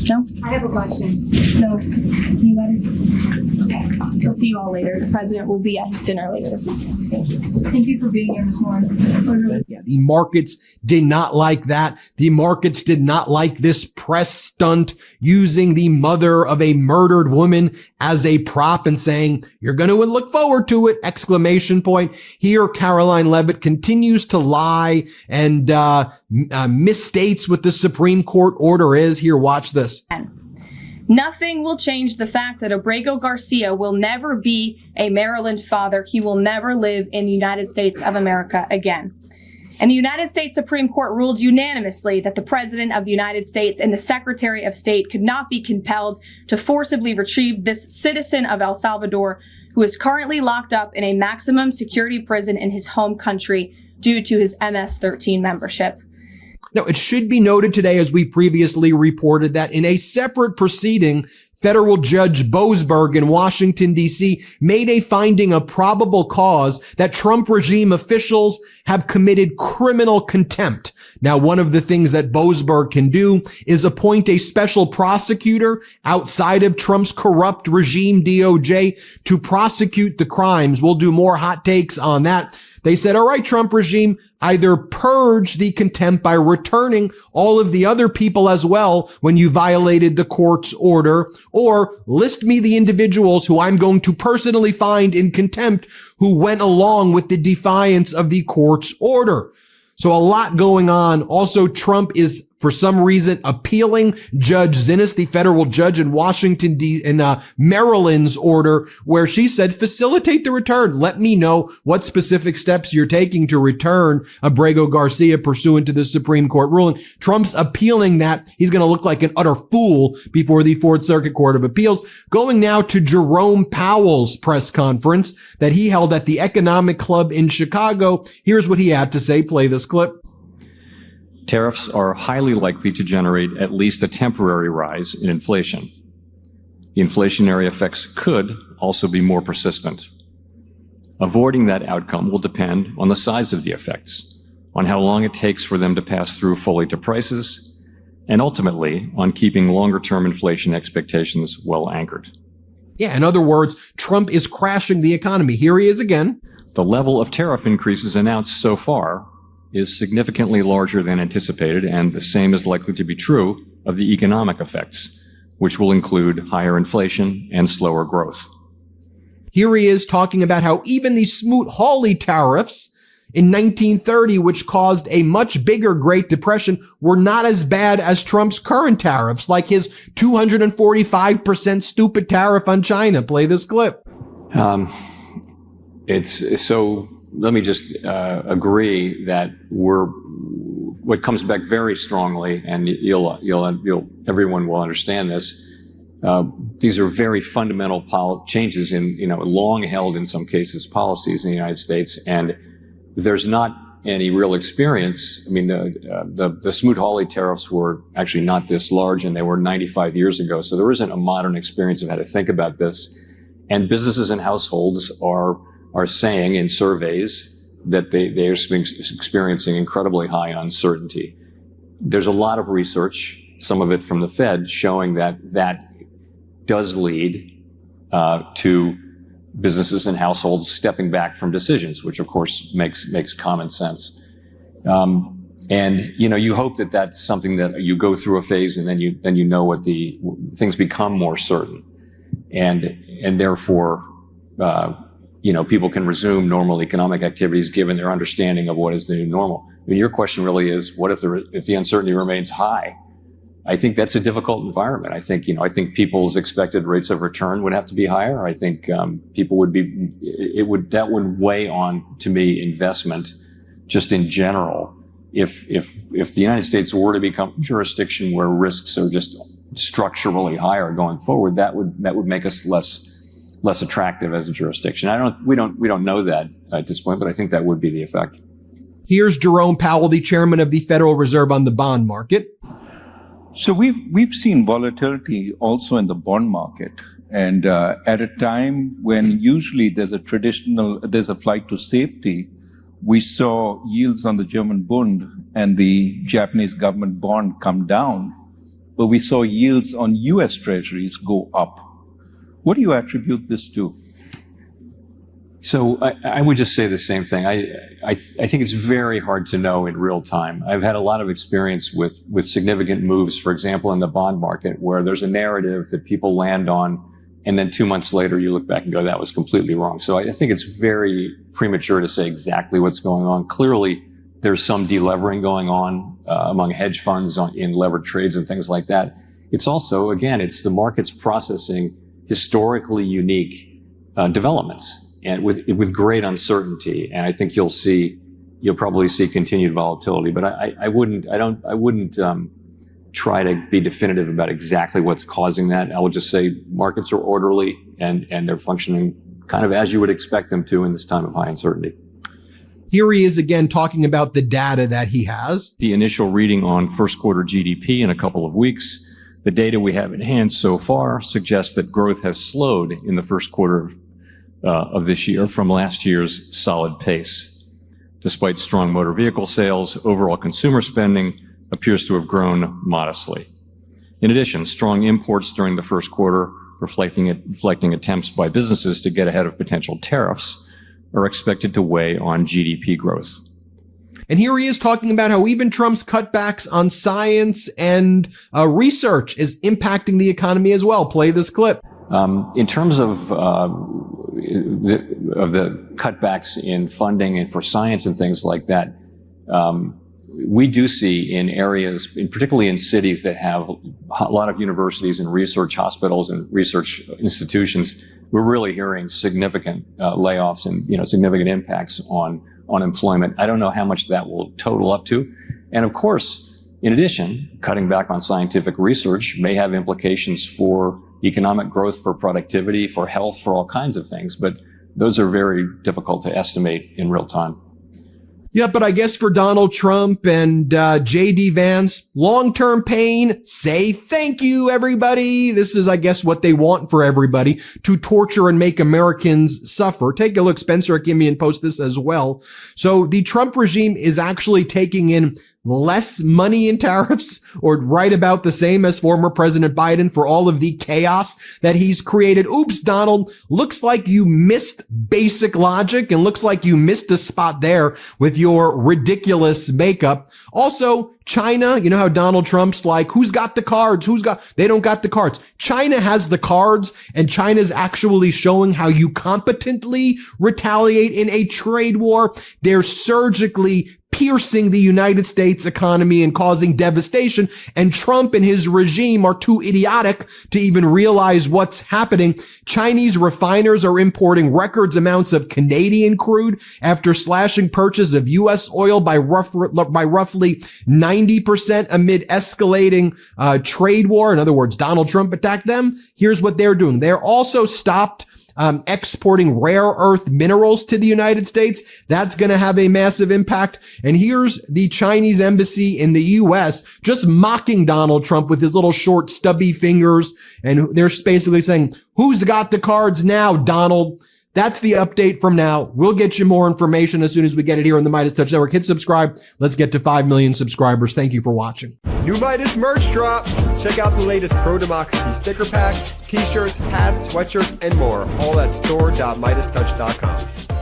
No? I have a question. No. Anybody? Okay. We'll see you all later. The president will be at his dinner later this evening. Thank you. Thank you for being here this morning. Yeah, the markets did not like that. The markets did not like this press stunt using the mother of a murdered woman as a prop and saying, "You're going to look forward to it!" Exclamation point. Here, Caroline Leavitt continues to lie and misstates what the Supreme Court order is. Here, watch this. Nothing will change the fact that Abrego Garcia will never be a Maryland father. He will never live in the United States of America again. And the United States Supreme Court ruled unanimously that the President of the United States and the Secretary of State could not be compelled to forcibly retrieve this citizen of El Salvador who is currently locked up in a maximum security prison in his home country due to his MS-13 membership. Now, it should be noted today, as we previously reported, that in a separate proceeding, federal judge Boasberg in Washington, D.C. made a finding of probable cause that Trump regime officials have committed criminal contempt. Now, one of the things that Boasberg can do is appoint a special prosecutor outside of Trump's corrupt regime, DOJ, to prosecute the crimes. We'll do more hot takes on that. They said, all right, Trump regime, either purge the contempt by returning all of the other people as well when you violated the court's order, or list me the individuals who I'm going to personally find in contempt who went along with the defiance of the court's order. So a lot going on. Also, Trump is, for some reason, appealing Judge Zinnes, the federal judge in Washington, Maryland's order, where she said, facilitate the return. Let me know what specific steps you're taking to return Abrego Garcia pursuant to the Supreme Court ruling. Trump's appealing that. He's going to look like an utter fool before the Fourth Circuit Court of Appeals. Going now to Jerome Powell's press conference that he held at the Economic Club in Chicago. Here's what he had to say. Play this clip. Tariffs are highly likely to generate at least a temporary rise in inflation. The inflationary effects could also be more persistent. Avoiding that outcome will depend on the size of the effects, on how long it takes for them to pass through fully to prices, and ultimately on keeping longer-term inflation expectations well anchored. Yeah, in other words, Trump is crashing the economy. Here he is again. The level of tariff increases announced so far is significantly larger than anticipated, and the same is likely to be true of the economic effects, which will include higher inflation and slower growth. Here he is talking about how even the Smoot-Hawley tariffs in 1930, which caused a much bigger Great Depression, were not as bad as Trump's current tariffs, like his 245% stupid tariff on China. Play this clip. Let me just agree that what comes back very strongly, and everyone will understand this. These are very fundamental changes in, long held in some cases policies in the United States, and there's not any real experience. I mean, the Smoot-Hawley tariffs were actually not this large, and they were 95 years ago. So there isn't a modern experience of how to think about this. And businesses and households are saying in surveys that they are experiencing incredibly high uncertainty. There's a lot of research, some of it from the Fed, showing that does lead to businesses and households stepping back from decisions, which of course makes common sense. And you hope that that's something that you go through a phase, and then you know what things become more certain, and therefore people can resume normal economic activities given their understanding of what is the new normal. I mean, your question really is, what if the uncertainty remains high? I think that's a difficult environment. I think people's expected rates of return would have to be higher. I think that would weigh on, to me, investment just in general. If the United States were to become a jurisdiction where risks are just structurally higher going forward, that would make us less attractive as a jurisdiction. We don't know that at this point, but I think that would be the effect. Here's Jerome Powell, the chairman of the Federal Reserve, on the bond market. So we've seen volatility also in the bond market, and at a time when usually there's a flight to safety, we saw yields on the German Bund and the Japanese government bond come down. but we saw yields on US Treasuries go up. What do you attribute this to? So I would just say the same thing. I think it's very hard to know in real time. I've had a lot of experience with significant moves, for example, in the bond market, where there's a narrative that people land on, and then 2 months later you look back and go, that was completely wrong. So I think it's very premature to say exactly what's going on. Clearly, there's some delevering going on among hedge funds in levered trades and things like that. It's also, again, it's the markets processing historically unique developments, and with great uncertainty. And I think you'll probably see continued volatility. But I wouldn't try to be definitive about exactly what's causing that. I would just say markets are orderly and they're functioning kind of as you would expect them to in this time of high uncertainty. Here he is again talking about the data that he has. The initial reading on first quarter GDP in a couple of weeks. The data we have in hand so far suggests that growth has slowed in the first quarter of this year from last year's solid pace. Despite strong motor vehicle sales, overall consumer spending appears to have grown modestly. In addition, strong imports during the first quarter, reflecting attempts by businesses to get ahead of potential tariffs, are expected to weigh on GDP growth. And here he is talking about how even Trump's cutbacks on science and research is impacting the economy as well. Play this clip. In terms of the cutbacks in funding and for science and things like that, we do see in areas, particularly in cities that have a lot of universities and research hospitals and research institutions, we're really hearing significant layoffs and significant impacts on employment. I don't know how much that will total up to. And of course, in addition, cutting back on scientific research may have implications for economic growth, for productivity, for health, for all kinds of things. But those are very difficult to estimate in real time. Yeah, but I guess for Donald Trump and J.D. Vance, long-term pain, say thank you, everybody. This is, I guess, what they want for everybody, to torture and make Americans suffer. Take a look. Spencer Akimian posts this as well. So the Trump regime is actually taking in less money in tariffs, or right about the same as former President Biden, for all of the chaos that he's created. Oops, Donald, looks like you missed basic logic and looks like you missed a spot there with your ridiculous makeup. Also, China, you know how Donald Trump's like, who's got the cards? They don't got the cards. China has the cards, and China's actually showing how you competently retaliate in a trade war. They're surgically piercing the United States economy and causing devastation. And Trump and his regime are too idiotic to even realize what's happening. Chinese refiners are importing records amounts of Canadian crude after slashing purchase of U.S. oil by roughly 90% amid escalating trade war. In other words, Donald Trump attacked them. Here's what they're doing. They're also stopped exporting rare earth minerals to the United States. That's going to have a massive impact. And here's the Chinese embassy in the U.S. just mocking Donald Trump with his little short stubby fingers. And they're basically saying, who's got the cards now, Donald? That's the update from now. We'll get you more information as soon as we get it here on the Midas Touch Network. Hit subscribe. Let's get to 5 million subscribers. Thank you for watching. New Midas merch drop. Check out the latest pro-democracy sticker packs, t-shirts, hats, sweatshirts, and more. All at store.midastouch.com.